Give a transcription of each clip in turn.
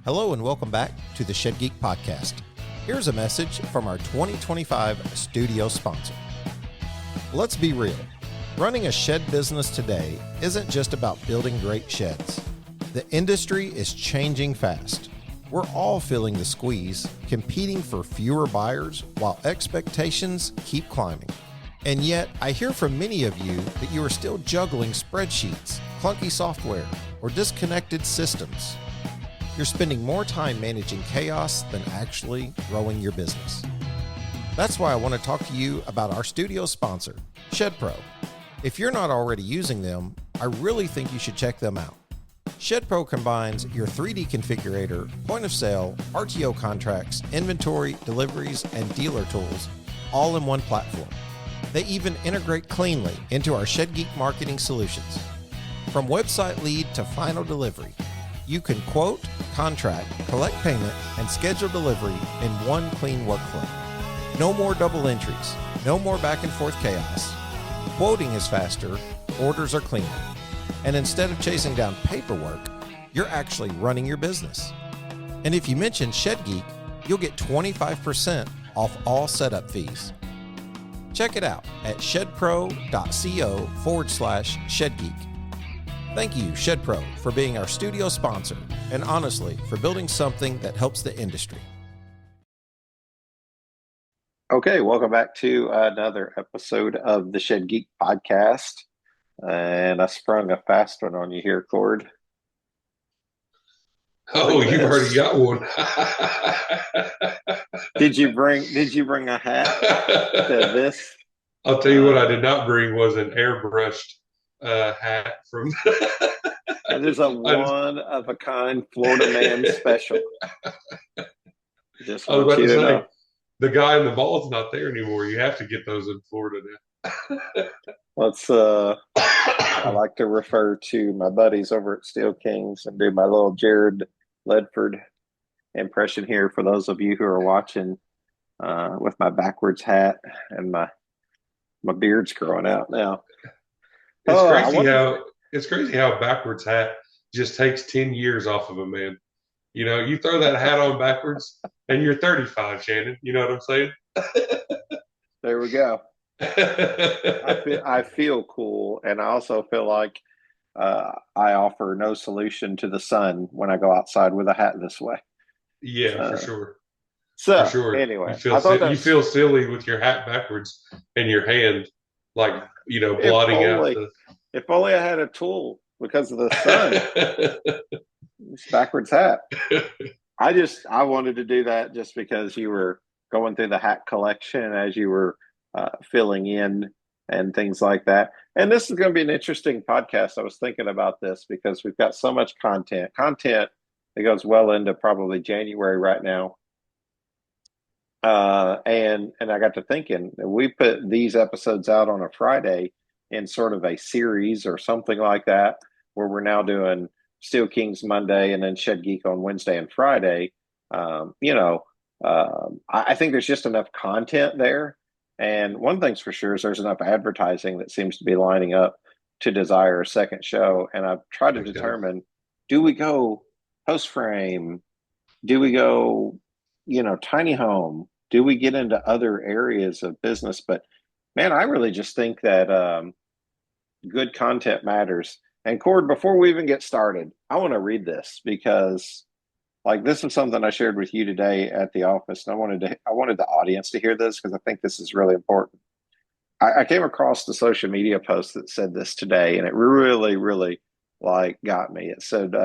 Hello and welcome back to the Shed Geek Podcast. Here's a message from our 2025 studio sponsor. Let's be real. Running a shed business today isn't just about building great sheds. The industry is changing fast. We're all feeling the squeeze, competing for fewer buyers while expectations keep climbing. And yet, I hear from many of you that you are still juggling spreadsheets, clunky software, or disconnected systems. You're spending more time managing chaos than actually growing your business. That's why I want to talk to you about our studio sponsor, ShedPro. If you're not already using them, I really think you should check them out. ShedPro combines your 3D configurator, point of sale, RTO contracts, inventory, deliveries, and dealer tools all in one platform. They even integrate cleanly into our Shed Geek marketing solutions. From website lead to final delivery, you can quote, contract, collect payment, and schedule delivery in one clean workflow. No more double entries, no more back and forth chaos. Quoting is faster, orders are cleaner. And instead of chasing down paperwork, you're actually running your business. And if you mention Shed Geek, you'll get 25% off all setup fees. Check it out at shedpro.co/ShedGeek. Thank you, ShedPro, for being our studio sponsor, and honestly, for building something that helps the industry. Okay, welcome back to another episode of the Shed Geek Podcast. And I sprung a fast one on you here, Cord. Oh, you've already got one. Did you bring a hat to this? I'll tell you what I did not bring was an airbrushed hat from It is a one-of-a-kind Florida man special. Just I was about want you to to say, know. the guy in the ball's not there anymore. You have to get those in Florida now. I like to refer to my buddies over at Steel Kings and do my little Jared Ledford impression here for those of you who are watching with my backwards hat and my beard's growing out now. It's crazy how a backwards hat just takes 10 years off of a man. You know, you throw that hat on backwards and you're 35, Shannon. You know what I'm saying? There we go. I feel cool, and I also feel like I offer no solution to the sun when I go outside with a hat this way. Yeah, for sure. So, For sure. anyway, You feel silly with your hat backwards and your hand, like, blotting out the... If only I had a tool because of the sun. It's backwards hat. I wanted to do that just because you were going through the hat collection as you were filling in and things like that. And this is going to be an interesting podcast. I was thinking about this because we've got so much content that goes well into probably January right now. And I got to thinking, we put these episodes out on a Friday in sort of a series or something like that, where we're now doing Steel Kings Monday and then Shed Geek on Wednesday and Friday. I think there's just enough content there. And one thing's for sure is there's enough advertising that seems to be lining up to desire a second show. And I've tried to determine, do we go post frame? Do we go, tiny home? Do we get into other areas of business? But man, I really just think that good content matters. And Cord, before we even get started, I want to read this because this is something I shared with you today at the office. And I wanted the audience to hear this because I think this is really important. I came across the social media post that said this today, and it really, really got me. It said,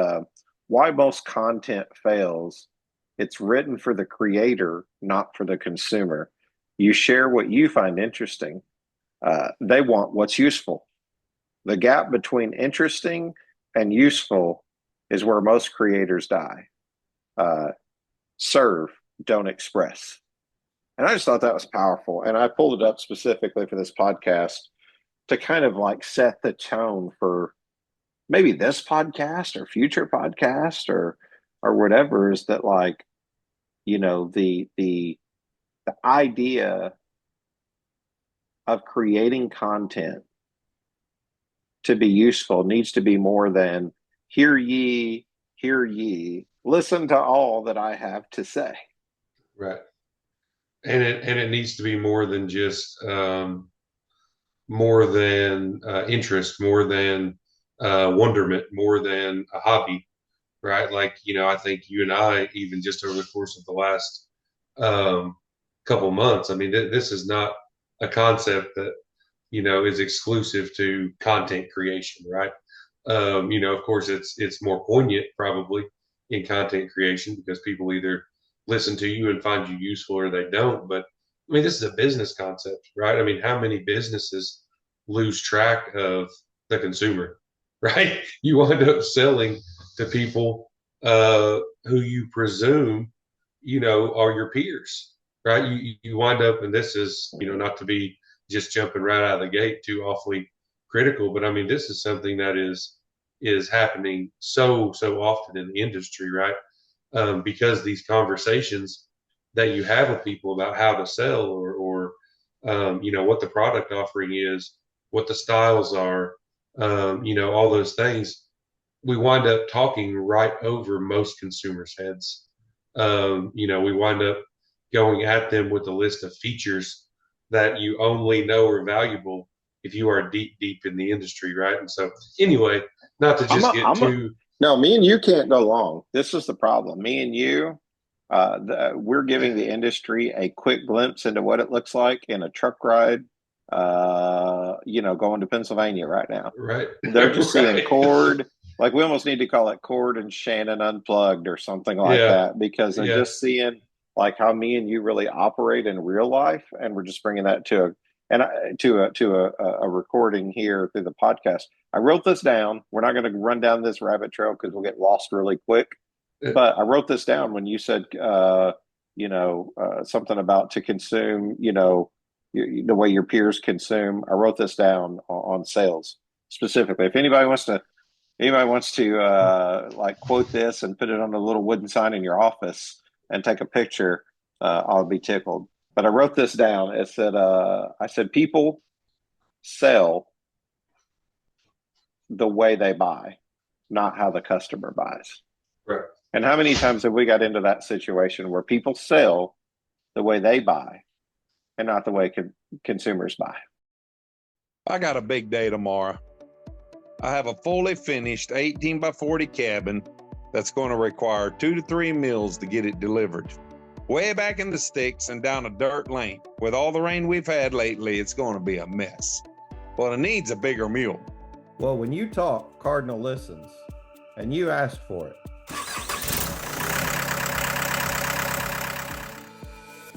why most content fails. It's written for the creator, not for the consumer. You share what you find interesting. They want what's useful. The gap between interesting and useful is where most creators die. Serve, don't express. And I just thought that was powerful. And I pulled it up specifically for this podcast to kind of set the tone for maybe this podcast or future podcast or whatever, is that the idea of creating content to be useful needs to be more than hear ye, listen to all that I have to say. Right. And it needs to be more than just more than interest, more than wonderment, more than a hobby, right? Like, I think you and I, even just over the course of the last um, couple months, I mean, this is not a concept that, is exclusive to content creation, right? Of course, it's more poignant probably in content creation because people either listen to you and find you useful or they don't. But I mean, this is a business concept, right? I mean, how many businesses lose track of the consumer, right? You wind up selling to people who you presume, are your peers, right? You wind up, and this is, not to be just jumping right out of the gate too awfully critical, but I mean, this is something that is happening so often in the industry, right? Because these conversations that you have with people about how to sell or what the product offering is, what the styles are, all those things, we wind up talking right over most consumers' heads. We wind up going at them with a list of features that you only know are valuable if you are deep in the industry, right? And so, anyway, not to just get too. No, me and you can't go long. This is the problem. Me and you, we're giving the industry a quick glimpse into what it looks like in a truck ride, going to Pennsylvania right now. Right. They're just seeing Cord. Like, we almost need to call it Cord and Shannon Unplugged or something like that, because they're just seeing like how me and you really operate in real life, and we're just bringing that to a recording here through the podcast. I wrote this down. We're not going to run down this rabbit trail because we'll get lost really quick. But I wrote this down when you said, something about to consume, the way your peers consume. I wrote this down on sales specifically. If anybody wants to like quote this and put it on a little wooden sign in your office and take a picture, I'll be tickled. But I wrote this down. It said, I said, people sell the way they buy, not how the customer buys. Right. And how many times have we got into that situation where people sell the way they buy and not the way consumers buy? I got a big day tomorrow. I have a fully finished 18 by 40 cabin that's going to require 2 to 3 meals to get it delivered. Way back in the sticks and down a dirt lane. With all the rain we've had lately, it's going to be a mess. Well, it needs a bigger mule. Well, when you talk, Cardinal listens, and you asked for it.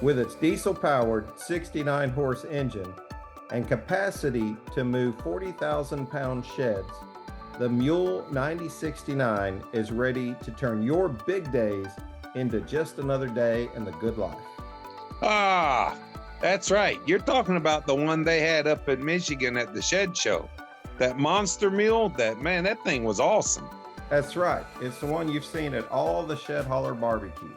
With its diesel-powered 69-horse engine and capacity to move 40,000-pound sheds, the Mule 9069 is ready to turn your big days into just another day in the good life. Ah, that's right. You're talking about the one they had up in Michigan at the shed show. That monster mule, that thing was awesome. That's right. It's the one you've seen at all the shed hauler barbecues.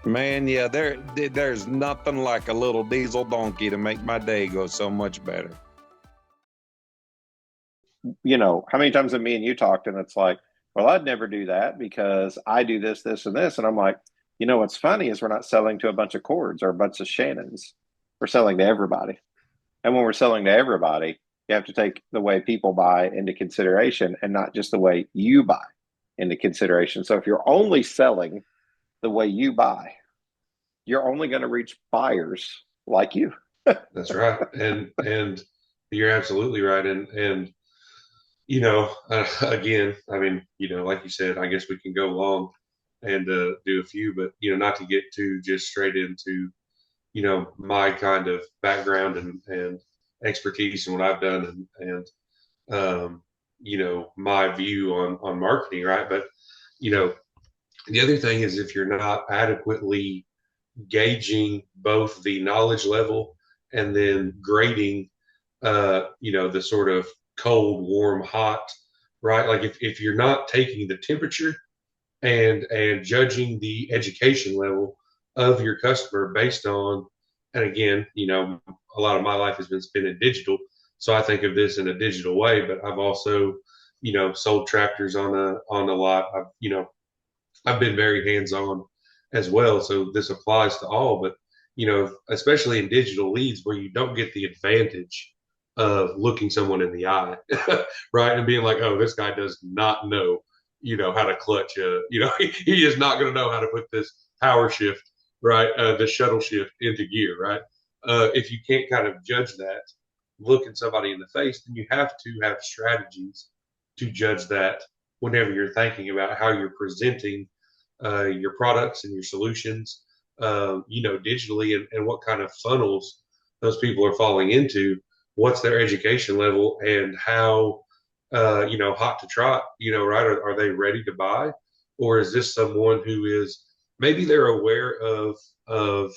Man, yeah, there's nothing like a little diesel donkey to make my day go so much better. How many times have me and you talked and it's like, well, I'd never do that because I do this, this, and this. And I'm like, what's funny is we're not selling to a bunch of Cords or a bunch of Shannons. We're selling to everybody. And when we're selling to everybody, you have to take the way people buy into consideration and not just the way you buy into consideration. So if you're only selling the way you buy, you're only going to reach buyers like you. That's right. And you're absolutely right. And again, I mean, like you said, I guess we can go long and do a few, but, not to get too just straight into, my kind of background and expertise and what I've done and my view on marketing, right? But, the other thing is if you're not adequately gauging both the knowledge level and then grading, the sort of cold, warm, hot, right? Like if you're not taking the temperature and judging the education level of your customer based on, and again, a lot of my life has been spent in digital. So I think of this in a digital way, but I've also, sold tractors on a lot. I've, I've been very hands-on as well. So this applies to all, but especially in digital leads where you don't get the advantage of looking someone in the eye, right? And being like, oh, this guy does not know, how to clutch, he is not going to know how to put this power shift, right? The shuttle shift into gear, right? If you can't kind of judge that, looking somebody in the face, then you have to have strategies to judge that whenever you're thinking about how you're presenting your products and your solutions, digitally, and what kind of funnels those people are falling into, what's their education level, and how, hot to trot, right? Are they ready to buy? Or is this someone who is, maybe they're aware of, a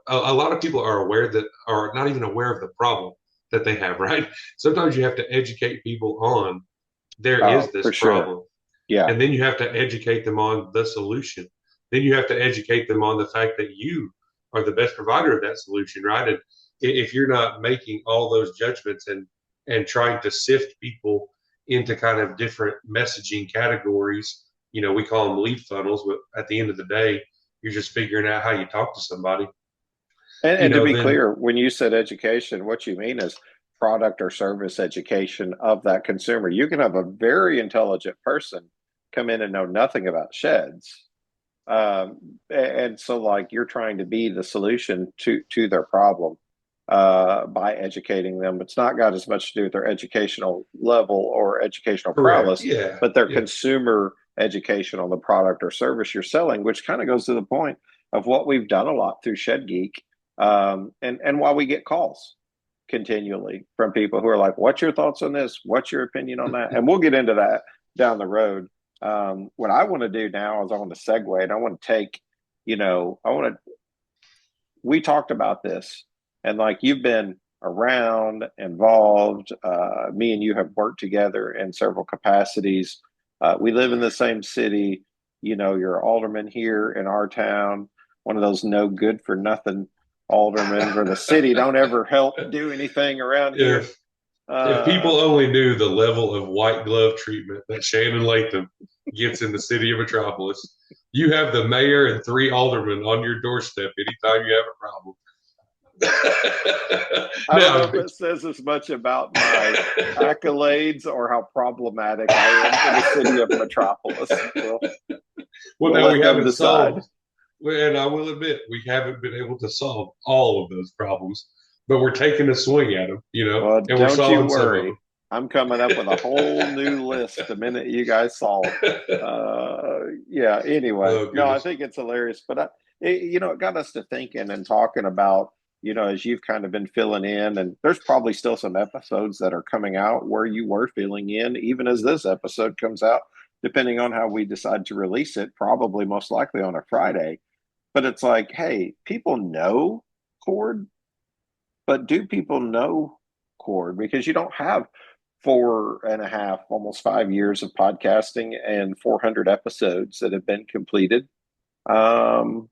lot of people are aware that are not even aware of the problem that they have, right? Sometimes you have to educate people on there is this problem. Sure. Yeah. And then you have to educate them on the solution. Then you have to educate them on the fact that you are the best provider of that solution, right? And if you're not making all those judgments and trying to sift people into kind of different messaging categories, we call them lead funnels, but at the end of the day, you're just figuring out how you talk to somebody. And to be clear, when you said education, what you mean is product or service education of that consumer. You can have a very intelligent person come in and know nothing about sheds. And so like you're trying to be the solution to their problem by educating them. It's not got as much to do with their educational level or educational prowess, but their consumer education on the product or service you're selling, which kind of goes to the point of what we've done a lot through Shed Geek. And why we get calls continually from people who are like, what's your thoughts on this? What's your opinion on that? And we'll get into that down the road. What I want to do now is I want to segue and I want to take, we talked about this and like you've been around, involved, me and you have worked together in several capacities. We live in the same city, you're an alderman here in our town, one of those no good for nothing aldermen for the city, don't ever help do anything around here. If people only knew the level of white glove treatment that Shannon Latham gets in the city of Metropolis, you have the mayor and 3 aldermen on your doorstep anytime you have a problem. I don't know if it says as much about my accolades or how problematic I am for the city of Metropolis. Well, now we haven't solved. And I will admit, we haven't been able to solve all of those problems, but we're taking a swing at them, Well, and we're solving don't you worry. I'm coming up with a whole new list the minute you guys solve. Anyway, I think it's hilarious, but it got us to thinking and talking about, as you've kind of been filling in, and there's probably still some episodes that are coming out where you were filling in, even as this episode comes out, depending on how we decide to release it, probably most likely on a Friday. But it's like, hey, people know Cord, but do people know Cord? Because you don't have 4.5, almost 5 years of podcasting and 400 episodes that have been completed. So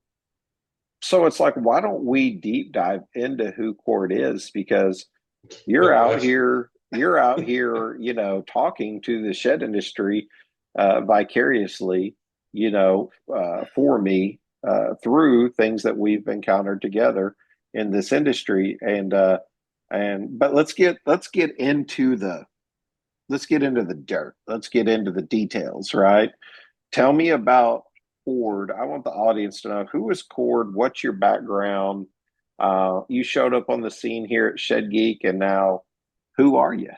it's like, why don't we deep dive into who Cord is? Because you're out here, talking to the shed industry vicariously, for me. Through things that we've encountered together in this industry, but let's get into the dirt. Let's get into the details, right? Tell me about Cord. I want the audience to know, who is Cord? What's your background? You showed up on the scene here at Shed Geek, and now who are you?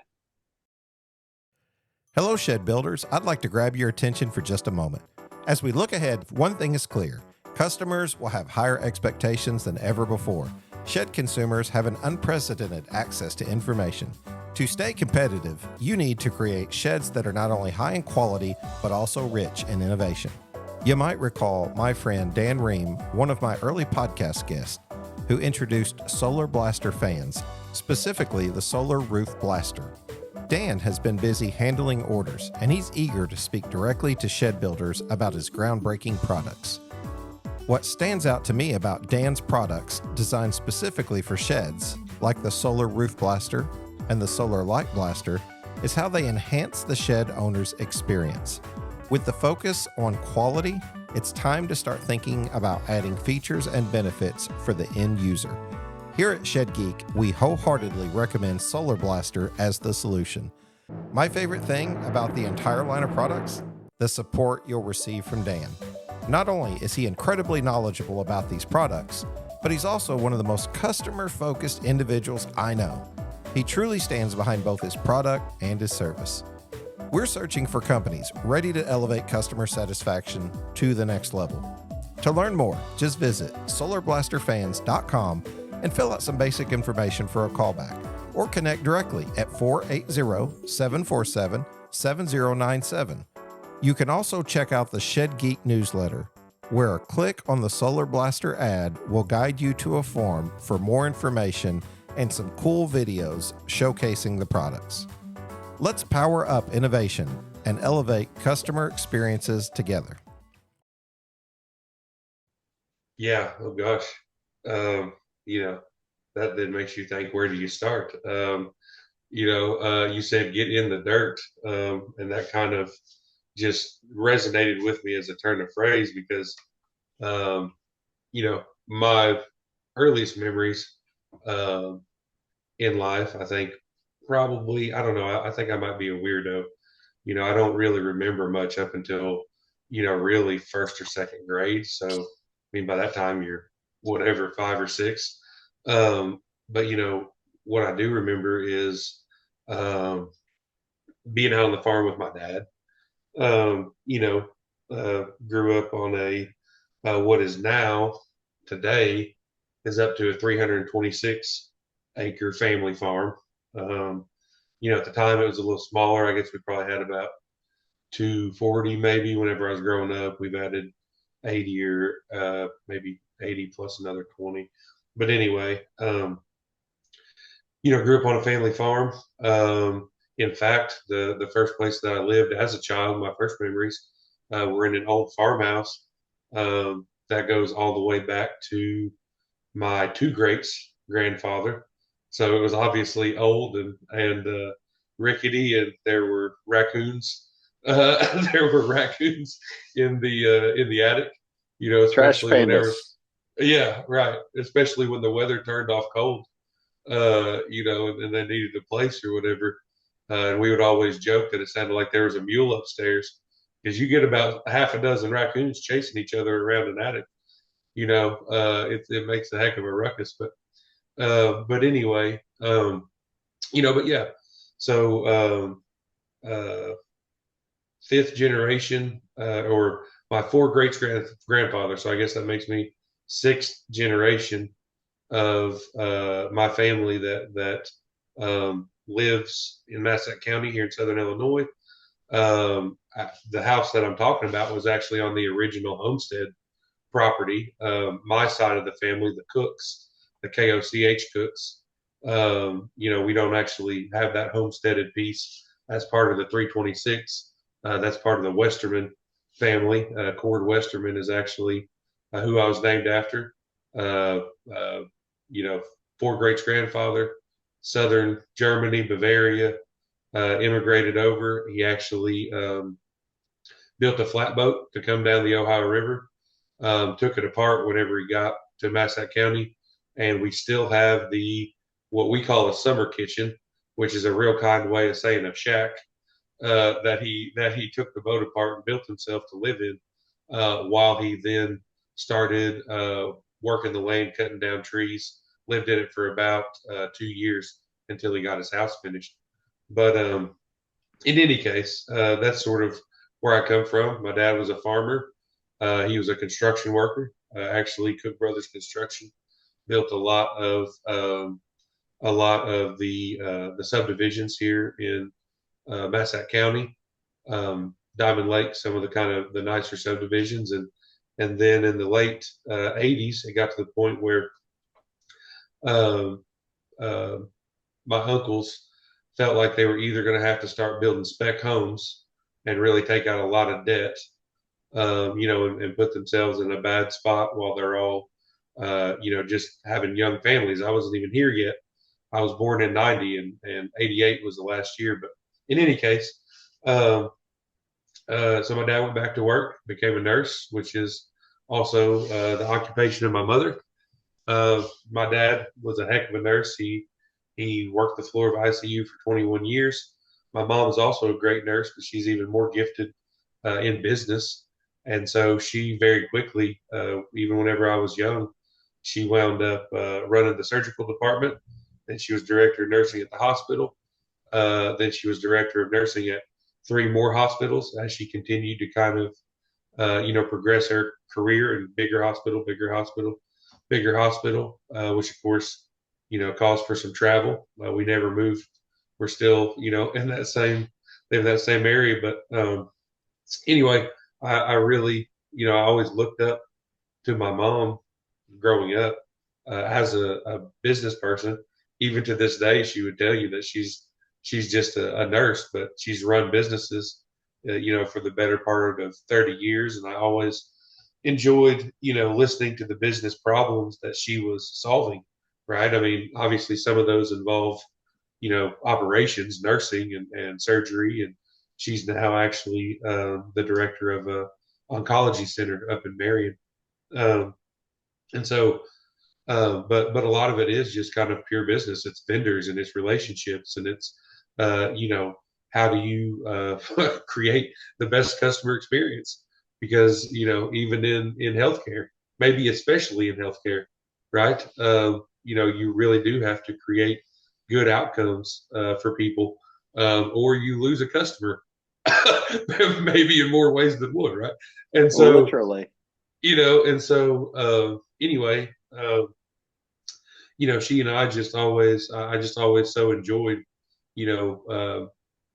Hello, shed builders. I'd like to grab your attention for just a moment. As we look ahead, one thing is clear. Customers will have higher expectations than ever before. Shed consumers have an unprecedented access to information. To stay competitive, you need to create sheds that are not only high in quality, but also rich in innovation. You might recall my friend Dan Ream, one of my early podcast guests, who introduced Solar Blaster fans, specifically the Solar Roof Blaster. Dan has been busy handling orders, and he's eager to speak directly to shed builders about his groundbreaking products. What stands out to me about Dan's products, designed specifically for sheds, like the Solar Roof Blaster and the Solar Light Blaster, is how they enhance the shed owner's experience. With the focus on quality, it's time to start thinking about adding features and benefits for the end user. Here at Shed Geek, we wholeheartedly recommend Solar Blaster as the solution. My favorite thing about the entire line of products? The support you'll receive from Dan. Not only is he incredibly knowledgeable about these products, but he's also one of the most customer-focused individuals I know. He truly stands behind both his product and his service. We're searching for companies ready to elevate customer satisfaction to the next level. To learn more, just visit solarblasterfans.com and fill out some basic information for a callback, or connect directly at 480-747-7097. You can also check out the Shed Geek newsletter, where a click on the Solar Blaster ad will guide you to a form for more information and some cool videos showcasing the products. Let's power up innovation and elevate customer experiences together. Yeah. Oh gosh. That then makes you think, where do you start? You said get in the dirt, and that kind of just resonated with me as a turn of phrase because, my earliest memories in life, I think probably, I don't know, I think I might be a weirdo. I don't really remember much up until, really first or second grade. So, I mean, by that time you're whatever, 5 or 6. But what I do remember is being out on the farm with my dad. Grew up on what is now today is up to a 326 acre family farm. At the time it was a little smaller. I guess we probably had about 240 maybe whenever I was growing up. We've added 80 or maybe 80 plus another 20. But anyway, grew up on a family farm. In fact, the first place that I lived as a child, my first memories, were in an old farmhouse that goes all the way back to my 2 greats grandfather. So it was obviously old and rickety, and there were raccoons. There were raccoons in the attic. Especially Trash whenever. pandas. Yeah, right. Especially when the weather turned off cold. And they needed a place or whatever. And we would always joke that it sounded like there was a mule upstairs, because you get about half a dozen raccoons chasing each other around an attic. It makes a heck of a ruckus. But anyway, but yeah. So 5th generation, or my 4 great grandfather. So I guess that makes me 6th generation of my family that lives in Massac County here in Southern Illinois. The house that I'm talking about was actually on the original homestead property. My side of the family, the Cooks, the Koch Cooks, we don't actually have that homesteaded piece as part of the 326. That's part of the Westerman family. Cord Westerman is actually who I was named after. 4 greats grandfather, Southern Germany, Bavaria, immigrated over. He actually built a flatboat to come down the Ohio River, took it apart whenever he got to Massac County, and we still have what we call a summer kitchen, which is a real kind way of saying a shack, that he took the boat apart and built himself to live in, while he then started working the land, cutting down trees. Lived in it for about 2 years until he got his house finished. But in any case, that's sort of where I come from. My dad was a farmer. He was a construction worker. Actually, Cook Brothers Construction built a lot of the subdivisions here in Massac County, Diamond Lake, some of the kind of the nicer subdivisions, and then in the late 80s, it got to the point where my uncles felt like they were either going to have to start building spec homes and really take out a lot of debt, and put themselves in a bad spot while they're all, just having young families. I wasn't even here yet. I was born in 90, and 88 was the last year. But in any case, So my dad went back to work, became a nurse, which is also the occupation of my mother. My dad was a heck of a nurse. He worked the floor of ICU for 21 years. My mom is also a great nurse, but she's even more gifted in business. And so she very quickly, even whenever I was young, she wound up running the surgical department. Then she was director of nursing at the hospital. Then she was director of nursing at three more hospitals as she continued to kind of, progress her career in bigger hospital, bigger hospital, bigger hospital, which of course, calls for some travel. We never moved. We're still, in that same, live in that same area. But anyway, I really, I always looked up to my mom growing up as a business person. Even to this day, she would tell you that she's just a nurse, but she's run businesses, for the better part of 30 years. And I always enjoyed, listening to the business problems that she was solving. Right. I mean, obviously, some of those involve, operations, nursing, and surgery. And she's now actually the director of a oncology center up in Marion. Um, and so, but a lot of it is just kind of pure business. It's vendors and it's relationships and it's, how do you create the best customer experience? Because even in healthcare, maybe especially in healthcare, right? You really do have to create good outcomes for people, or you lose a customer, maybe in more ways than one, right? And so, Literally. Anyway, she and I just always so enjoyed,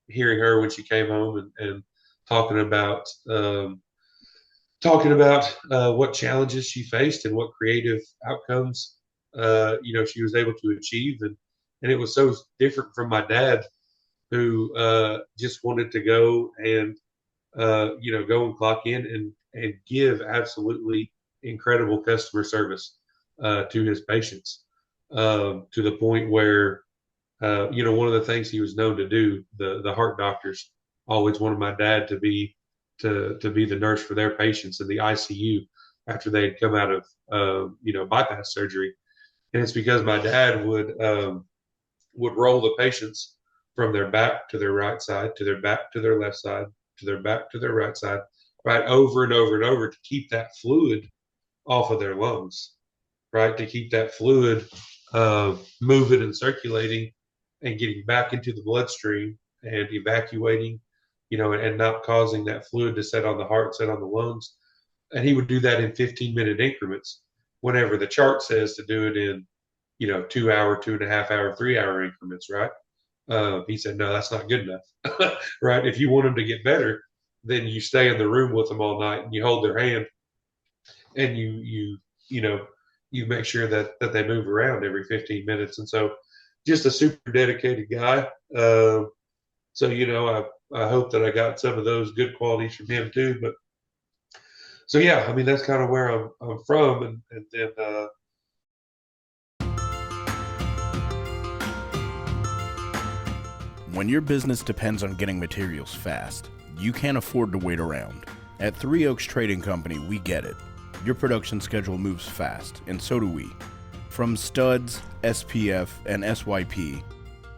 hearing her when she came home and talking about, what challenges she faced and what creative outcomes, she was able to achieve. And it was so different from my dad, who just wanted to go and, go and clock in and give absolutely incredible customer service to his patients, to the point where, one of the things he was known to do, the heart doctors always wanted my dad to be the nurse for their patients in the ICU after they had come out of, bypass surgery. And it's because my dad would roll the patients from their back to their right side, to their back to their left side, to their back to their right side, right, over and over and over, to keep that fluid off of their lungs, right, to keep that fluid moving and circulating and getting back into the bloodstream and evacuating, and not causing that fluid to set on the heart, set on the lungs. And he would do that in 15-minute increments whenever the chart says to do it in, 2 hour, 2.5 hour, 3 hour increments, right? He said, no, that's not good enough, right? If you want them to get better, then you stay in the room with them all night and you hold their hand and you make sure that they move around every 15 minutes. And so just a super dedicated guy. I hope that I got some of those good qualities from him too. But so, yeah, I mean, that's kind of where I'm from. And then, when your business depends on getting materials fast, you can't afford to wait around. At Three Oaks Trading Company, we get it. Your production schedule moves fast, and so do we. From studs, SPF, and SYP,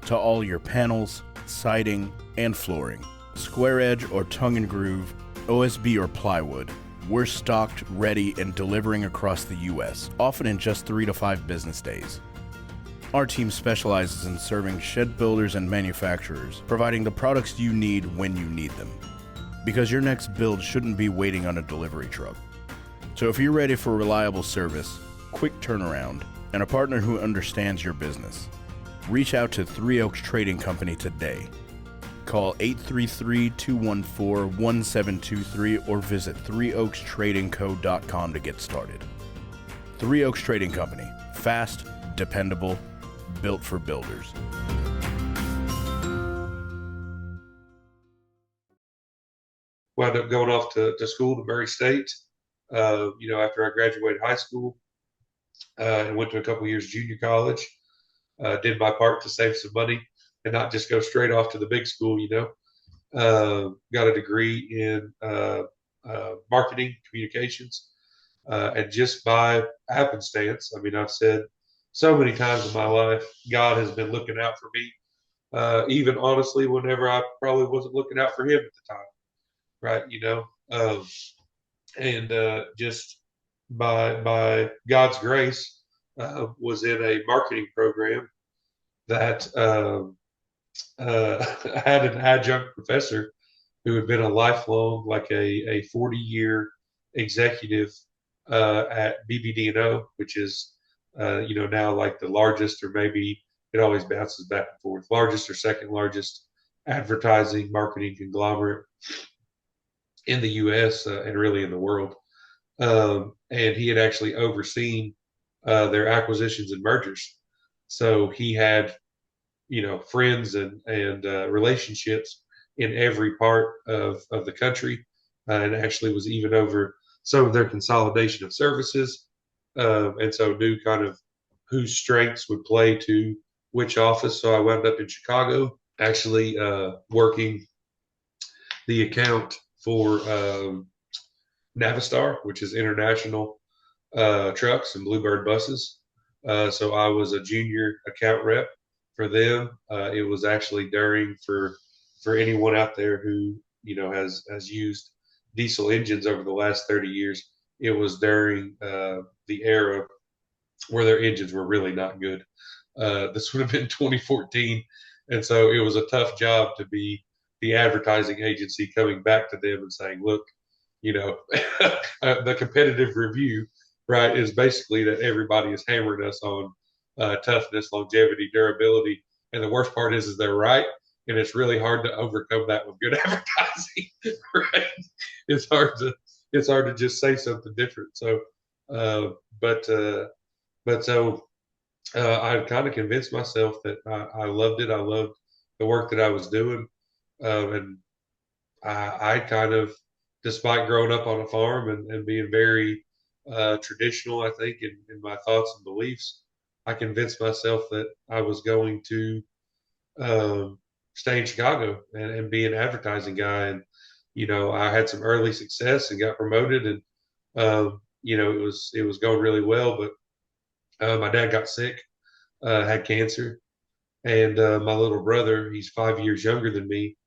to all your panels, siding, and flooring. Square edge or tongue and groove, OSB or plywood, we're stocked, ready, and delivering across the U.S., often in just 3 to 5 business days. Our team specializes in serving shed builders and manufacturers, providing the products you need when you need them. Because your next build shouldn't be waiting on a delivery truck. So if you're ready for reliable service, quick turnaround, and a partner who understands your business, reach out to Three Oaks Trading Company today. Call 833-214-1723 or visit threeoakstradingco.com to get started. Three Oaks Trading Company. Fast, dependable, built for builders. Wound up going off to school to Murray State, after I graduated high school, and went to a couple years junior college. Did my part to save some money and not just go straight off to the big school, got a degree in marketing communications. And just by happenstance, I mean, I've said so many times in my life, God has been looking out for me. Even honestly, whenever I probably wasn't looking out for him at the time, right? And just by God's grace, was in a marketing program that had an adjunct professor who had been a lifelong, like a 40-year executive at BBD&O, which is, now like the largest, or maybe it always bounces back and forth, largest or second largest advertising marketing conglomerate in the U.S. And really in the world. And he had actually overseen their acquisitions and mergers. So he had, friends and relationships in every part of the country, and actually was even over some of their consolidation of services. And so knew kind of whose strengths would play to which office. So I wound up in Chicago, actually working the account for Navistar, which is international trucks and Bluebird buses. So I was a junior account rep for them. It was actually for anyone out there who has used diesel engines over the last 30 years. It was during the era where their engines were really not good. This would have been 2014, and so it was a tough job to be the advertising agency coming back to them and saying, "Look, the competitive review, right, is basically that everybody is hammering us on toughness, longevity, durability, and the worst part is they're right, and it's really hard to overcome that with good advertising, right? It's hard to just say something different. So, uh, but uh, but so I kind of convinced myself that I loved it. I loved the work that I was doing, and I kind of, despite growing up on a farm and being very traditional, I think, in my thoughts and beliefs, I convinced myself that I was going to stay in Chicago and be an advertising guy. And, I had some early success and got promoted, and, it was going really well. But my dad got sick, had cancer. And my little brother, he's 5 years younger than me.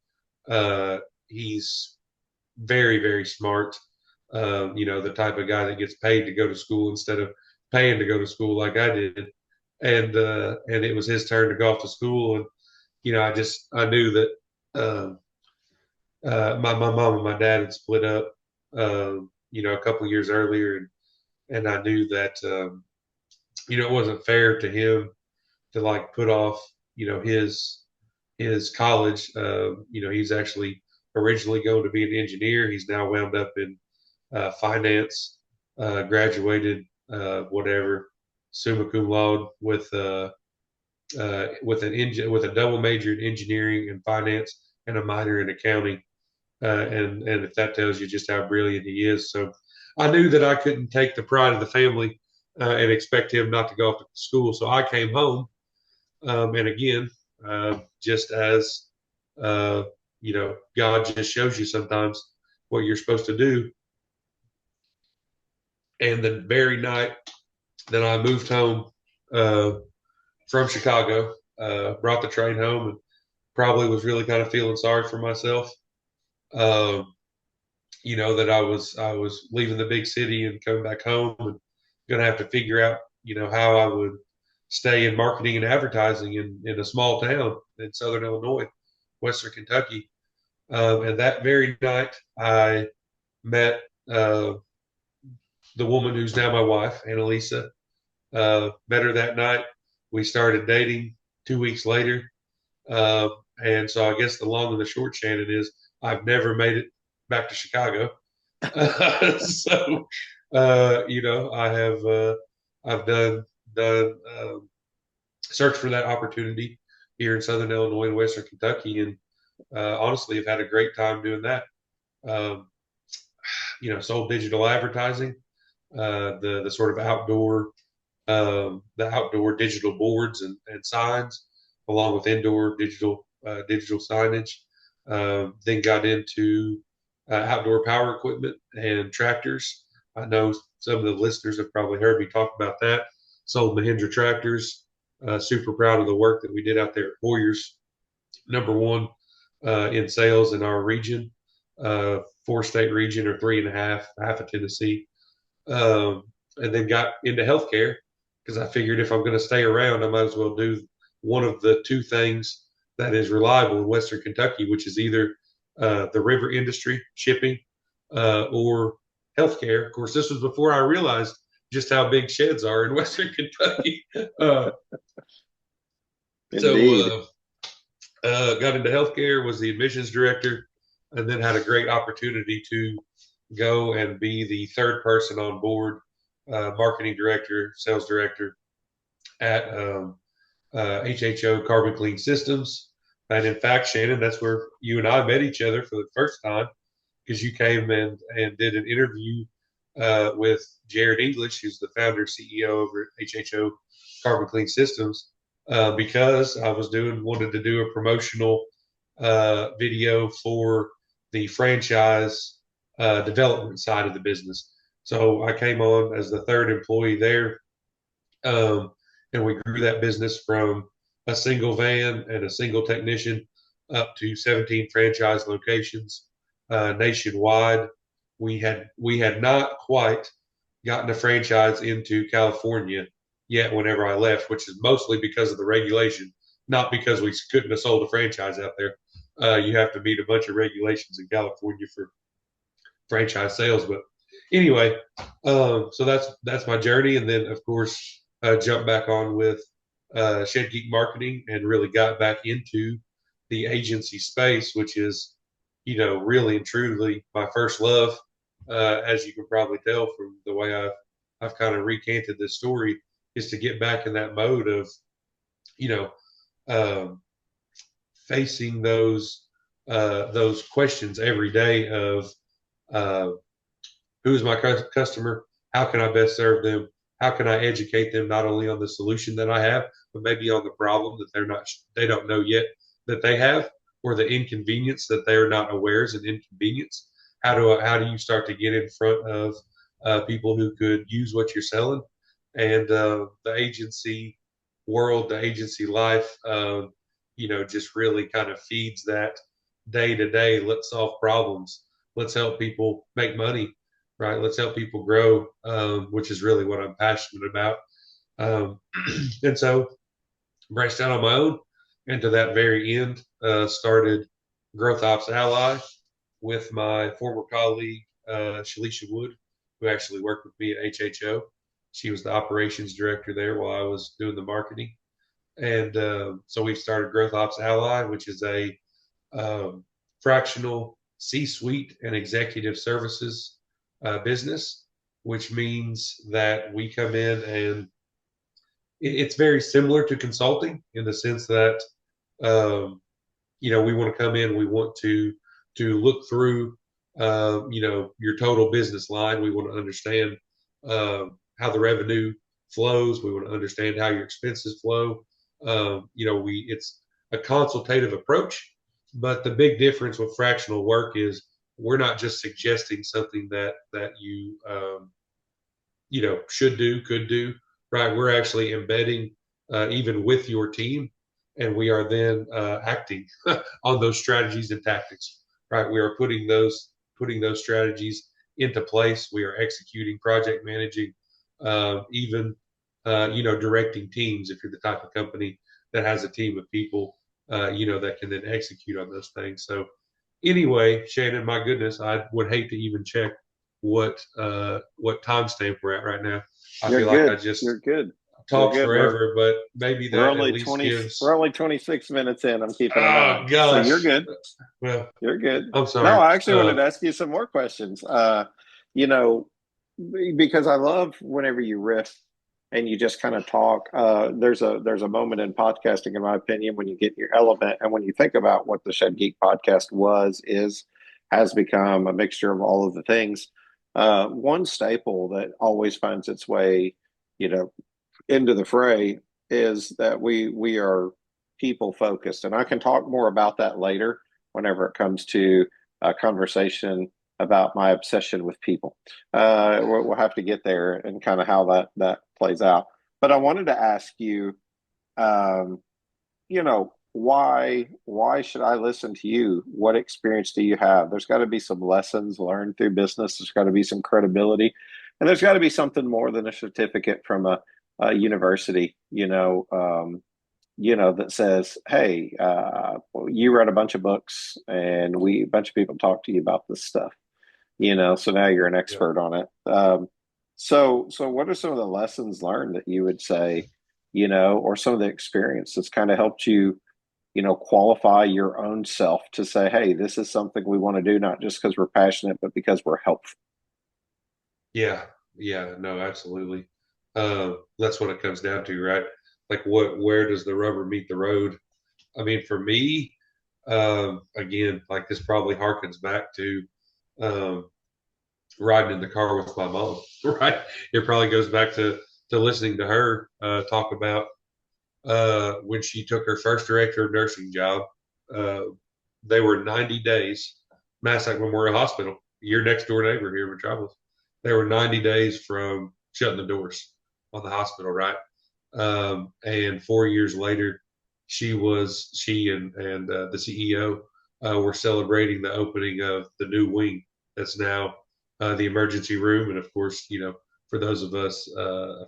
He's very, very smart. The type of guy that gets paid to go to school instead of paying to go to school like I did. And it was his turn to go off to school. And, I knew that my mom and my dad had split up, a couple of years earlier. And I knew that, it wasn't fair to him to like put off, his college. He's actually originally going to be an engineer. He's now wound up in finance, graduated, whatever, summa cum laude with a double major in engineering and finance and a minor in accounting. And if that tells you just how brilliant he is. So I knew that I couldn't take the pride of the family and expect him not to go off to school. So I came home. And again, just as, God just shows you sometimes what you're supposed to do. And the very night that I moved home from Chicago, brought the train home, and probably was really kind of feeling sorry for myself. That I was leaving the big city and coming back home and going to have to figure out, how I would stay in marketing and advertising in a small town in Southern Illinois, Western Kentucky. And that very night, I met the woman who's now my wife, Annalisa. Met her that night. We started dating 2 weeks later. And so I guess the long and the short, Shannon, is I've never made it back to Chicago. So, I've done search for that opportunity here in Southern Illinois and Western Kentucky, and honestly, have had a great time doing that. Sold digital advertising, the sort of the outdoor digital boards and signs, along with indoor digital signage. Then got into outdoor power equipment and tractors. I know some of the listeners have probably heard me talk about that. Sold Mahindra tractors. Super proud of the work that we did out there at Warriors. Number one in sales in our region, 4-state region, or 3.5, half of Tennessee. And then got into healthcare because I figured if I'm going to stay around, I might as well do one of the two things that is reliable in Western Kentucky, which is either the river industry, shipping, or healthcare. Of course, this was before I realized just how big sheds are in Western Kentucky. So got into healthcare, was the admissions director, and then had a great opportunity to go and be the third person on board, marketing director, sales director at HHO Carbon Clean Systems. And in fact, Shannon, that's where you and I met each other for the first time, because you came and did an interview with Jared English, who's the founder CEO over at HHO Carbon Clean Systems, because I was wanted to do a promotional video for the franchise development side of the business. So I came on as the third employee there, and we grew that business from a single van and a single technician up to 17 franchise locations nationwide. We had not quite gotten a franchise into California yet whenever I left, which is mostly because of the regulation, not because we couldn't have sold a franchise out there. You have to meet a bunch of regulations in California for franchise sales. But anyway, so that's my journey. And then, of course, jumped back on with Shed Geek Marketing and really got back into the agency space, which is, really and truly my first love. As you can probably tell from the way I've kind of recanted this story, is to get back in that mode of, facing those questions every day of who's my customer, how can I best serve them, how can I educate them not only on the solution that I have, but maybe on the problem that they don't know yet that they have, or the inconvenience that they're not aware is an inconvenience. How do you start to get in front of people who could use what you're selling? And the agency world, the agency life, just really kind of feeds that day to day. Let's solve problems. Let's help people make money, right? Let's help people grow, which is really what I'm passionate about. And so branched out on my own, and to that very end, started Growth Ops Ally with my former colleague, Shalisha Wood, who actually worked with me at HHO. She was the operations director there while I was doing the marketing. And so we started Growth Ops Ally, which is a fractional C-suite and executive services business, which means that we come in and it's very similar to consulting in the sense that, we want to come in, we want to look through, your total business line. We want to understand how the revenue flows. We want to understand how your expenses flow. It's a consultative approach, but the big difference with fractional work is we're not just suggesting something that you, should do, could do, right? We're actually embedding even with your team, and we are then acting on those strategies and tactics, right? We are putting those strategies into place. We are executing, project managing, even directing teams. If you're the type of company that has a team of people, that can then execute on those things. So anyway, Shannon, my goodness, I would hate to even check what timestamp we're at right now. You're good. Talked forever, but maybe that we're only at least 20. gives... We're only 26 minutes in. I'm keeping an eye. Gosh. So you're good. Well, you're good. I'm sorry. No, I actually wanted to ask you some more questions. Because I love whenever you riff and you just kind of talk. There's a moment in podcasting, in my opinion, when you get in your element and when you think about what the Shed Geek podcast has become a mixture of all of the things. One staple that always finds its way, into the fray is that we are people focused, and I can talk more about that later. whenever it comes to a conversation about my obsession with people. We'll have to get there and kind of how that plays out. But I wanted to ask you, um, why should I listen to you? What experience do you have? There's got to be some lessons learned through business. There's got to be some credibility, and there's got to be something more than a certificate from a university. That says, "Hey, you read a bunch of books, and a bunch of people talk to you about this stuff." So now you're an Yeah. expert on it. So what are some of the lessons learned that you would say, or some of the experience that's kind of helped you, qualify your own self to say, hey, this is something we want to do, not just because we're passionate, but because we're helpful. Yeah. Yeah. No, absolutely. That's what it comes down to, right? Like where does the rubber meet the road? I mean, for me, again, like this probably harkens back to um, riding in the car with my mom, right? It probably goes back to listening to her talk about when she took her first director of nursing job. Uh, they were 90 days, Massac Memorial Hospital, your next door neighbor here in Metropolis. They were 90 days from shutting the doors on the hospital, right? And 4 years later, she and the CEO were celebrating the opening of the new wing that's now the emergency room, and of course, for those of us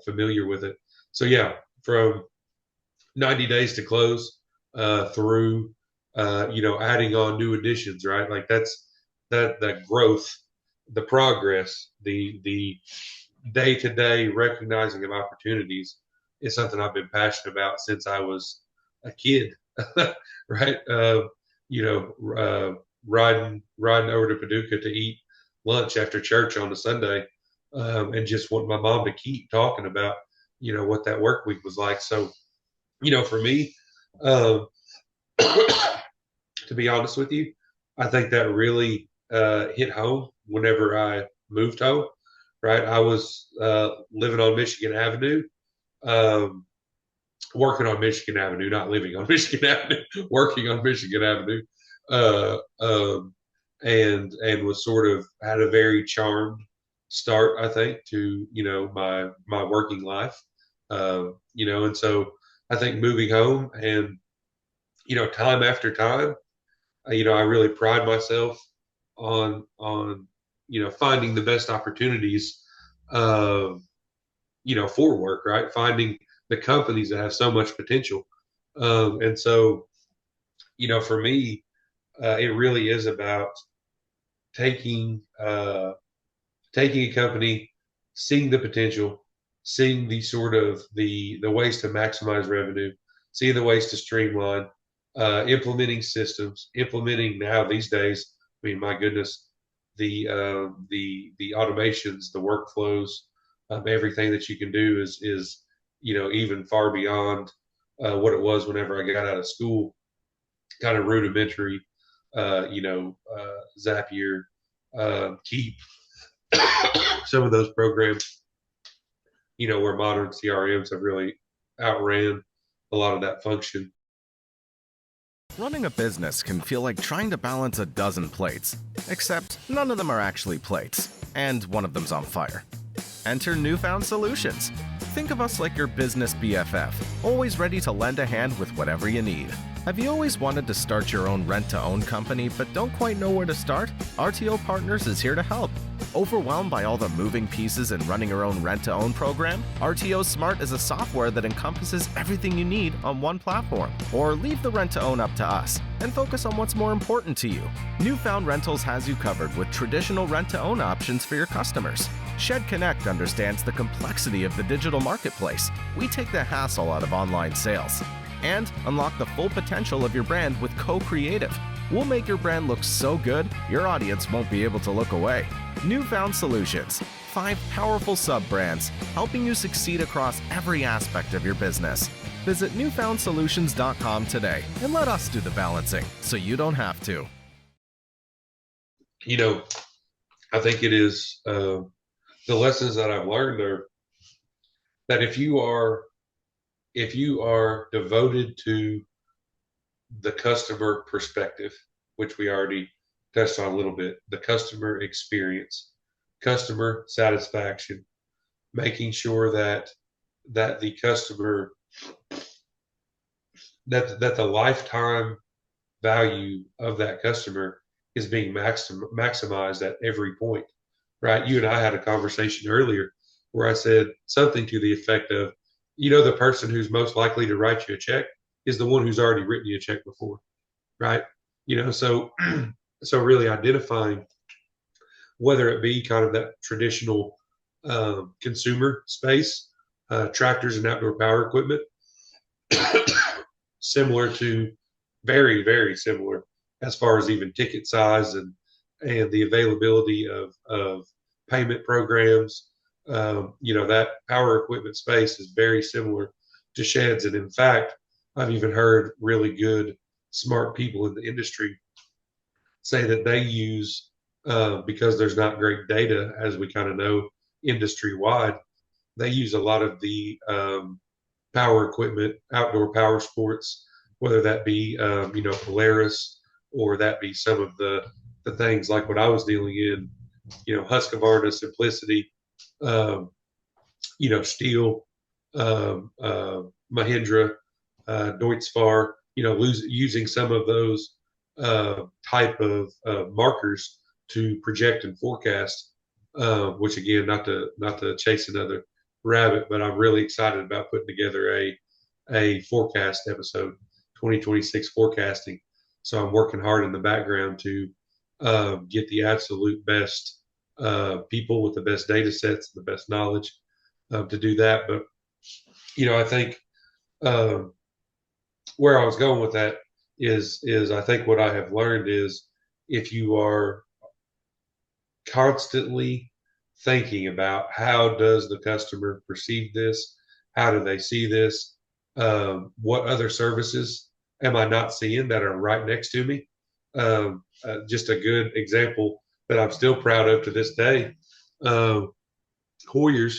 familiar with it. So yeah, from 90 days to close through adding on new additions, right? Like that growth, the progress, the day to day recognizing of opportunities is something I've been passionate about since I was a kid, right? Riding over to Paducah to eat lunch after church on a Sunday, and just want my mom to keep talking about what that work week was like. So for me, um, to be honest with you, I think that really hit home whenever I moved home. Right, I was living on Michigan Avenue, um, working on Michigan Avenue, not living on Michigan Avenue, working on Michigan Avenue, uh, um, and was sort of had a very charmed start, I think, to my working life, and so I think moving home and time after time, I really pride myself on finding the best opportunities, uh, for work, right? Finding the companies that have so much potential. And so, for me, it really is about taking taking a company, seeing the potential, seeing the sort of the ways to maximize revenue, seeing the ways to streamline, implementing systems, implementing now these days. I mean, my goodness, the automations, the workflows, everything that you can do is even far beyond what it was whenever I got out of school. Kind of rudimentary, Zapier, Keep, some of those programs, where modern CRMs have really outran a lot of that function. Running a business can feel like trying to balance a dozen plates, except none of them are actually plates, and one of them's on fire. Enter Newfound Solutions. Think of us like your business BFF, always ready to lend a hand with whatever you need. Have you always wanted to start your own rent-to-own company but don't quite know where to start? RTO Partners is here to help. Overwhelmed by all the moving pieces in running your own rent-to-own program? RTO Smart is a software that encompasses everything you need on one platform. Or leave the rent-to-own up to us and focus on what's more important to you. Newfound Rentals has you covered with traditional rent-to-own options for your customers. Shed Connect understands the complexity of the digital marketplace. We take the hassle out of online sales. And unlock the full potential of your brand with co-creative. We'll make your brand look so good, your audience won't be able to look away. Newfound Solutions, 5 powerful sub-brands helping you succeed across every aspect of your business. Visit newfoundsolutions.com today and let us do the balancing so you don't have to. I think it is the lessons that I've learned are that if you are devoted to the customer perspective, which we already touched on a little bit, the customer experience, customer satisfaction, making sure that the customer, that the lifetime value of that customer is being maximized at every point, right? You and I had a conversation earlier where I said something to the effect of, the person who's most likely to write you a check is the one who's already written you a check before, right? So so really identifying whether it be kind of that traditional consumer space, tractors and outdoor power equipment, similar to, very, very similar as far as even ticket size and the availability of payment programs. That power equipment space is very similar to sheds. And in fact, I've even heard really good, smart people in the industry say that they use, because there's not great data, as we kind of know industry wide, they use a lot of the power equipment, outdoor power sports, whether that be, Polaris, or that be some of the things like what I was dealing in, Husqvarna, Simplicity, Steel, Mahindra, Deutz-Fahr, using some of those type of markers to project and forecast, which again, not to chase another rabbit, but I'm really excited about putting together a forecast episode, 2026 forecasting. So I'm working hard in the background to get the absolute best people with the best data sets, the best knowledge to do that. But, I think where I was going with that is I think what I have learned is, if you are constantly thinking about how does the customer perceive this, how do they see this, what other services am I not seeing that are right next to me? Just a good example that I'm still proud of to this day. Hoyers,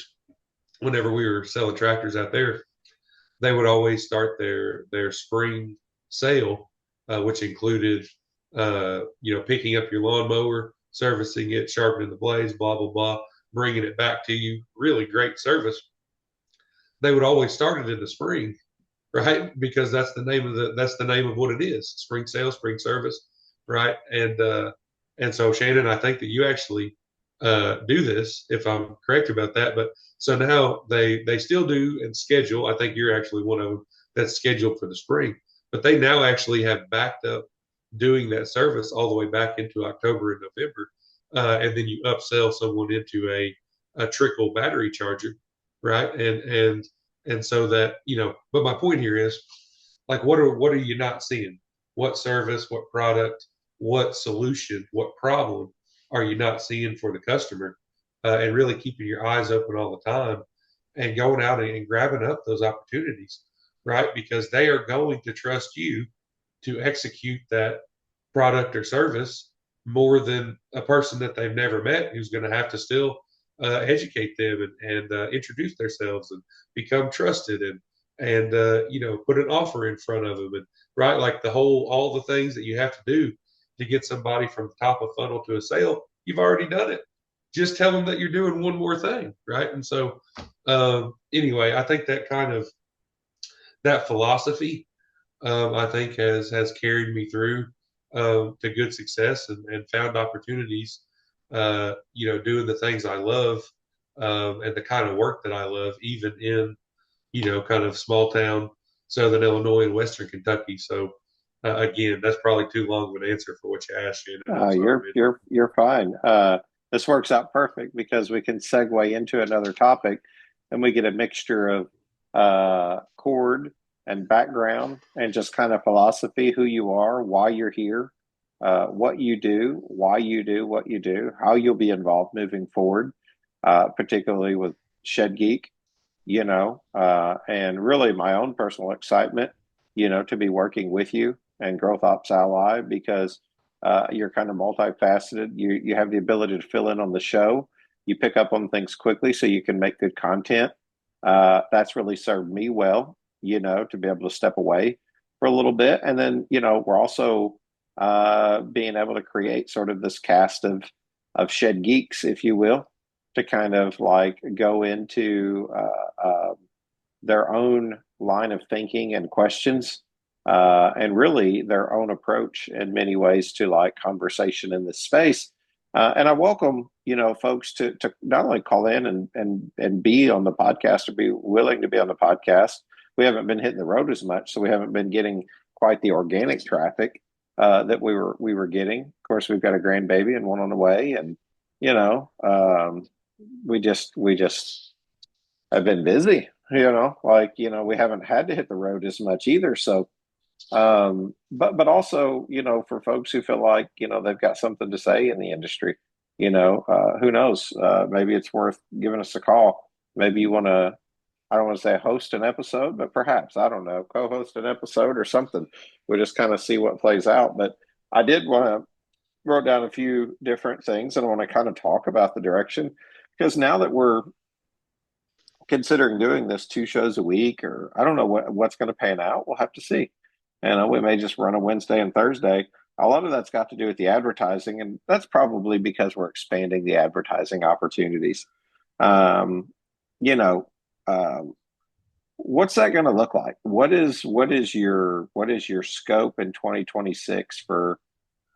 whenever we were selling tractors out there, they would always start their spring sale, which included, picking up your lawnmower, servicing it, sharpening the blades, blah, blah, blah, bringing it back to you. Really great service. They would always start it in the spring, right? Because that's the name of what it is. Spring sale, spring service, right? And so, Shannon, I think that you actually do this, if I'm correct about that. But so now they still do and schedule. I think you're actually one of them that's scheduled for the spring, but they now actually have backed up doing that service all the way back into October and November. And then you upsell someone into a trickle battery charger, right? And so that, but my point here is, like, what are you not seeing? What service, what product, what solution, what problem are you not seeing for the customer? And really keeping your eyes open all the time and going out and grabbing up those opportunities, right? Because they are going to trust you to execute that product or service more than a person that they've never met, who's going to have to still educate them and introduce themselves and become trusted and put an offer in front of them, and right, like all the things that you have to do to get somebody from the top of funnel to a sale. You've already done it. Just tell them that you're doing one more thing, right? And so anyway, I think that philosophy, I think has carried me through to good success and found opportunities, doing the things I love, and the kind of work that I love, even in, kind of small town, Southern Illinois and Western Kentucky. So again, that's probably too long of an answer for what you asked, Shannon. You're fine. This works out perfect because we can segue into another topic, and we get a mixture of Cord and background and just kind of philosophy, who you are, why you're here, what you do, why you do what you do, how you'll be involved moving forward, particularly with Shed Geek, and really my own personal excitement, to be working with you and Growth Ops Ally, because you're kind of multifaceted. You have the ability to fill in on the show. You pick up on things quickly so you can make good content. That's really served me well, to be able to step away for a little bit. And then, we're also being able to create sort of this cast of shed geeks, if you will, to kind of like go into their own line of thinking and questions, and really their own approach in many ways to like conversation in this space. And I welcome, folks to not only call in and be on the podcast or be willing to be on the podcast. We haven't been hitting the road as much, so we haven't been getting quite the organic traffic that we were getting. Of course, we've got a grandbaby and one on the way, and we just have been busy. We haven't had to hit the road as much either. So, but also, for folks who feel like they've got something to say in the industry, who knows? Maybe it's worth giving us a call. Maybe you want to. I don't want to say host an episode, but perhaps, I don't know, co-host an episode or something. We'll just kind of see what plays out. But I did want to wrote down a few different things, and I want to kind of talk about the direction, because now that we're considering doing this 2 shows a week, or I don't know what's going to pan out. We'll have to see. And we may just run a Wednesday and Thursday. A lot of that's got to do with the advertising, and that's probably because we're expanding the advertising opportunities. Um, you know, what's that going to look like? What is your scope in 2026 for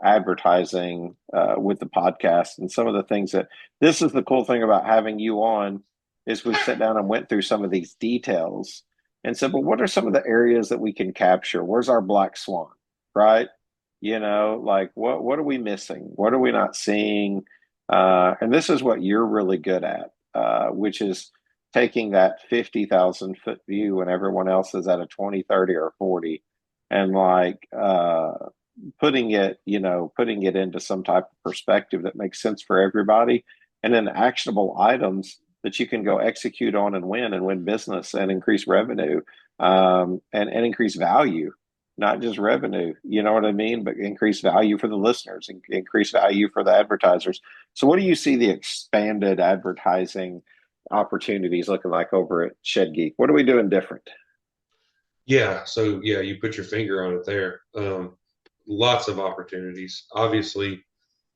advertising with the podcast, and some of the things that this is the cool thing about having you on is we've sat down and went through some of these details and said, well, what are some of the areas that we can capture? Where's our black swan, right? Like what are we missing? What are we not seeing? And this is what you're really good at, which is taking that 50,000 foot view when everyone else is at a 20, 30, or 40, and like putting it into some type of perspective that makes sense for everybody, and then actionable items that you can go execute on and win business and increase revenue, and increase value, not just revenue, you know what I mean, but increase value for the listeners and increase value for the advertisers. So what do you see the expanded advertising opportunities looking like over at Shed Geek? What are we doing different? Yeah. So yeah, you put your finger on it there. Lots of opportunities. Obviously,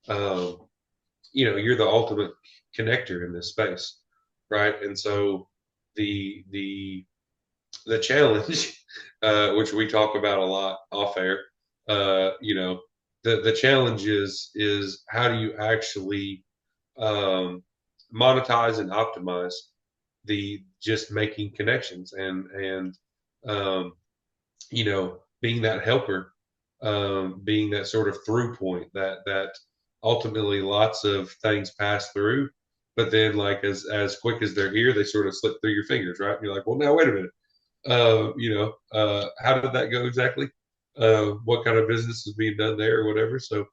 you're the ultimate connector in this space, right? And so the challenge, which we talk about a lot off air, the challenge is how do you actually monetize and optimize the just making connections and being that helper, being that sort of through point that ultimately lots of things pass through, but then like as quick as they're here, they sort of slip through your fingers, right? And you're like, well, now wait a minute, how did that go exactly? What kind of business is being done there or whatever. So,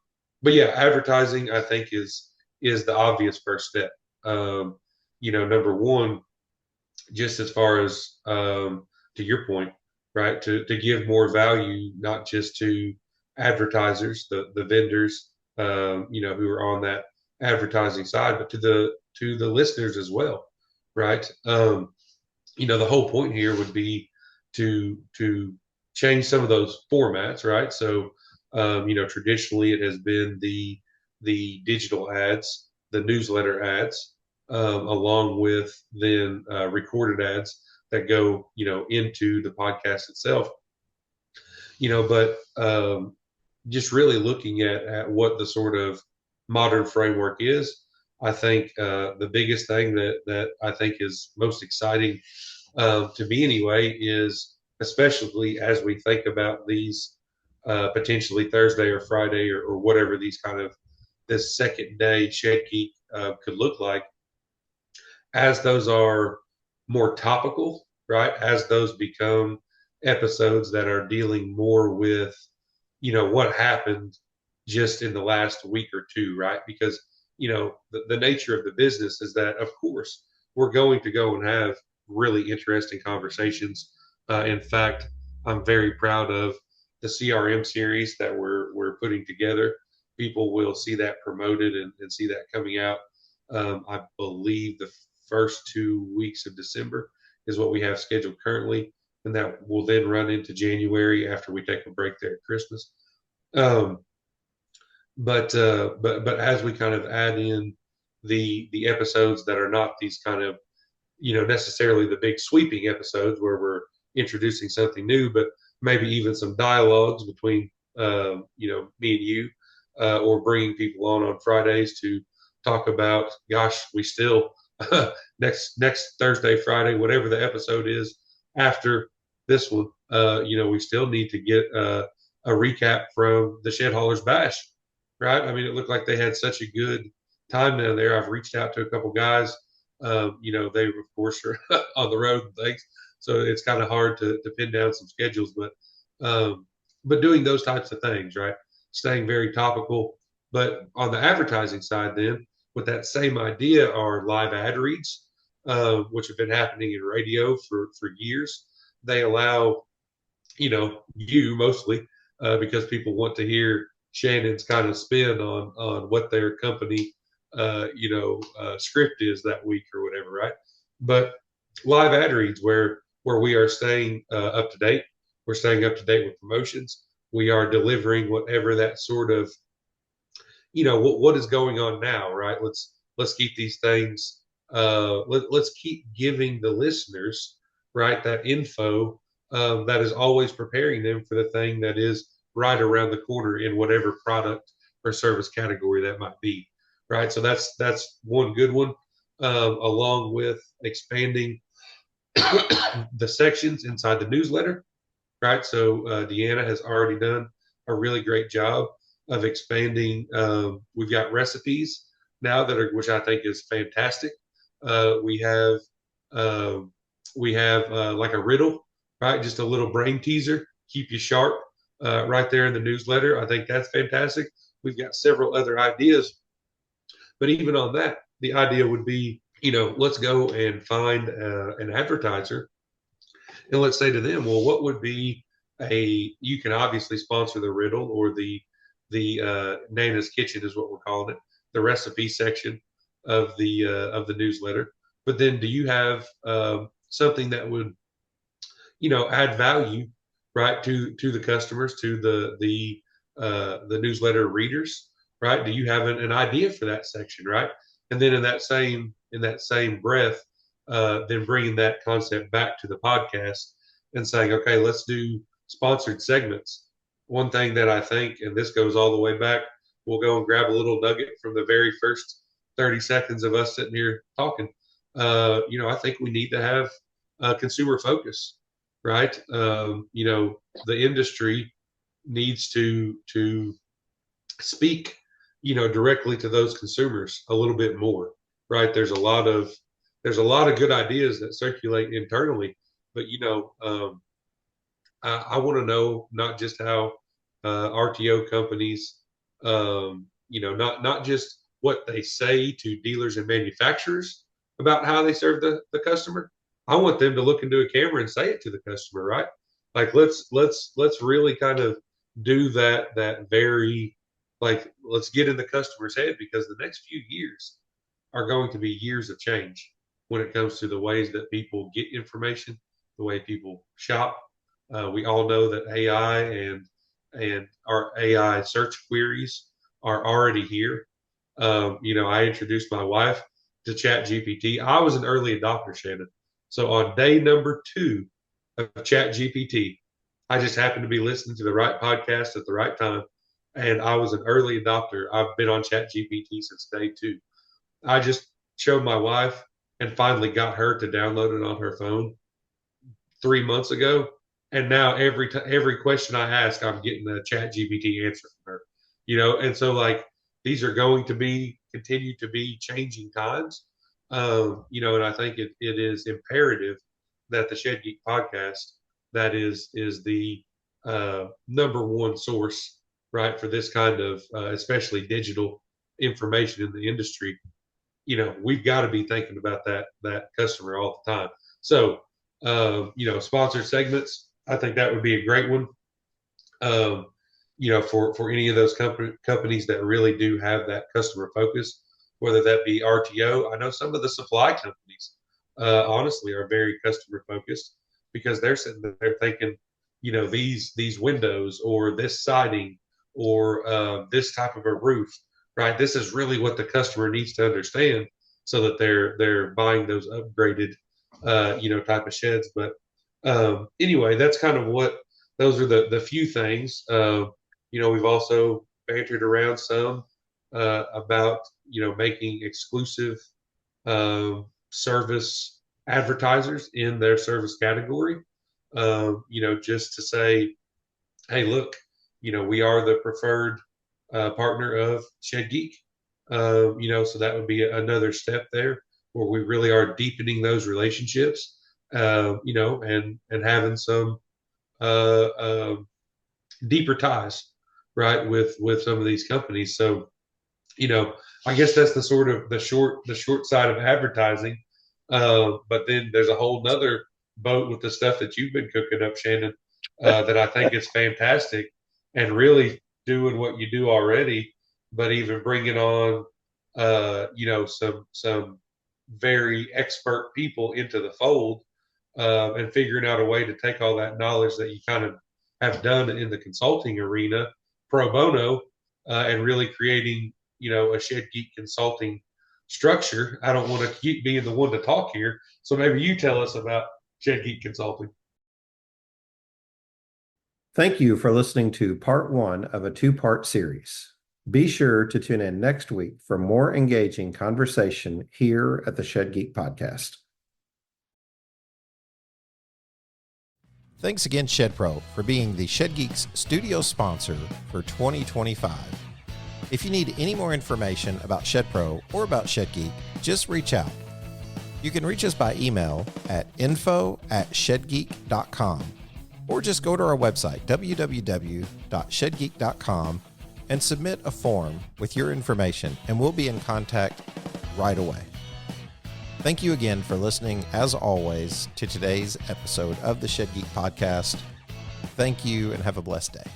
but yeah, advertising I think is the obvious first step. Number one, just as far as to your point, right, to give more value, not just to advertisers, the vendors, who are on that advertising side, but to the listeners as well, right? The whole point here would be to change some of those formats, right? So, traditionally it has been the digital ads, the newsletter ads, along with then recorded ads that go, into the podcast itself. But just really looking at what the sort of modern framework is, I think the biggest thing that I think is most exciting to me anyway is, especially as we think about these potentially Thursday or Friday or whatever these kind of this second day Shed Geek could look like, as those are more topical, right? As those become episodes that are dealing more with, what happened just in the last week or two, right? Because, the nature of the business is that, of course, we're going to go and have really interesting conversations. In fact, I'm very proud of the CRM series that we're putting together. People will see that promoted and see that coming out. I believe the first 2 weeks of December is what we have scheduled currently, and that will then run into January after we take a break there at Christmas. but as we kind of add in the episodes that are not these kind of, necessarily the big sweeping episodes where we're introducing something new, but maybe even some dialogues between, me and you, or bringing people on Fridays to talk about, gosh, we still, next Thursday, Friday, whatever the episode is after this one, we still need to get a recap from the Shed Haulers Bash, right? I mean, it looked like they had such a good time down there. I've reached out to a couple guys. They of course are on the road and things, so it's kind of hard to pin down some schedules. But doing those types of things, right? Staying very topical. But on the advertising side, then with that same idea are live ad reads, which have been happening in radio for years. They allow, you mostly, because people want to hear Shannon's kind of spin on what their company, script is that week or whatever, right? But live ad reads where we are staying up to date. We're staying up to date with promotions. We are delivering whatever that sort of, what is going on now, right? Let's keep these things. Let's keep giving the listeners, right, that info that is always preparing them for the thing that is right around the corner in whatever product or service category that might be, right? So that's one good one, along with expanding the sections inside the newsletter, right? So Deanna has already done a really great job of expanding. We've got recipes now which I think is fantastic. We have like a riddle, right? Just a little brain teaser, keep you sharp, right there in the newsletter. I think that's fantastic. We've got several other ideas, but even on that, the idea would be, let's go and find an advertiser, and let's say to them, well, what would be you can obviously sponsor the riddle or the Nana's Kitchen is what we're calling it, the recipe section of the newsletter. But then, do you have something that would, add value, right, to the customers, to the newsletter readers, right? Do you have an idea for that section, right? And then in that same breath, then bringing that concept back to the podcast and saying, okay, let's do sponsored segments. One thing that I think, and this goes all the way back, we'll go and grab a little nugget from the very first 30 seconds of us sitting here talking. I think we need to have consumer focus, right? The industry needs to speak, directly to those consumers a little bit more, right? There's a lot of good ideas that circulate internally, but I want to know not just how RTO companies, not just what they say to dealers and manufacturers about how they serve the customer. I want them to look into a camera and say it to the customer, right? Like let's really kind of do that very, like, let's get in the customer's head, because the next few years are going to be years of change when it comes to the ways that people get information, the way people shop. We all know that AI and our AI search queries are already here. I introduced my wife to Chat GPT. I was an early adopter, Shannon. So on day number 2 of Chat GPT, I just happened to be listening to the right podcast at the right time, and I was an early adopter. I've been on Chat GPT since day 2. I just showed my wife and finally got her to download it on her phone 3 months ago. And now every question I ask, I'm getting a Chat GPT answer from her. And so, like, these are going to continue to be changing times. And I think it is imperative that the Shed Geek podcast, that is the number one source, right, for this kind of especially digital information in the industry. We've got to be thinking about that customer all the time. So, sponsored segments, I think that would be a great one. For any of those companies that really do have that customer focus, whether that be RTO. I know some of the supply companies, honestly, are very customer focused, because they're sitting there thinking, these windows or this siding or this type of a roof, right? This is really what the customer needs to understand so that they're buying those upgraded, type of sheds. But anyway, that's kind of what those are the few things. We've also bantered around some about making exclusive service advertisers in their service category. Just to say, hey, look, we are the preferred partner of Shed Geek. So that would be another step there where we really are deepening those relationships, and having some deeper ties, right, with some of these companies. So, I guess that's the sort of the short side of advertising. But then there's a whole nother boat with the stuff that you've been cooking up, Shannon, that I think is fantastic, and really doing what you do already, but even bringing on, some very expert people into the fold, and figuring out a way to take all that knowledge that you kind of have done in the consulting arena pro bono, and really creating, a Shed Geek consulting structure. I don't want to keep being the one to talk here, so maybe you tell us about Shed Geek Consulting. Thank you for listening to part 1 of a 2-part series. Be sure to tune in next week for more engaging conversation here at the Shed Geek Podcast. Thanks again, Shed Pro, for being the Shed Geeks studio sponsor for 2025. If you need any more information about Shed Pro or about Shed Geek, just reach out. You can reach us by email at info@shedgeek.com, or just go to our website, www.shedgeek.com, and submit a form with your information, and we'll be in contact right away. Thank you again for listening, as always, to today's episode of the Shed Geek Podcast. Thank you, and have a blessed day.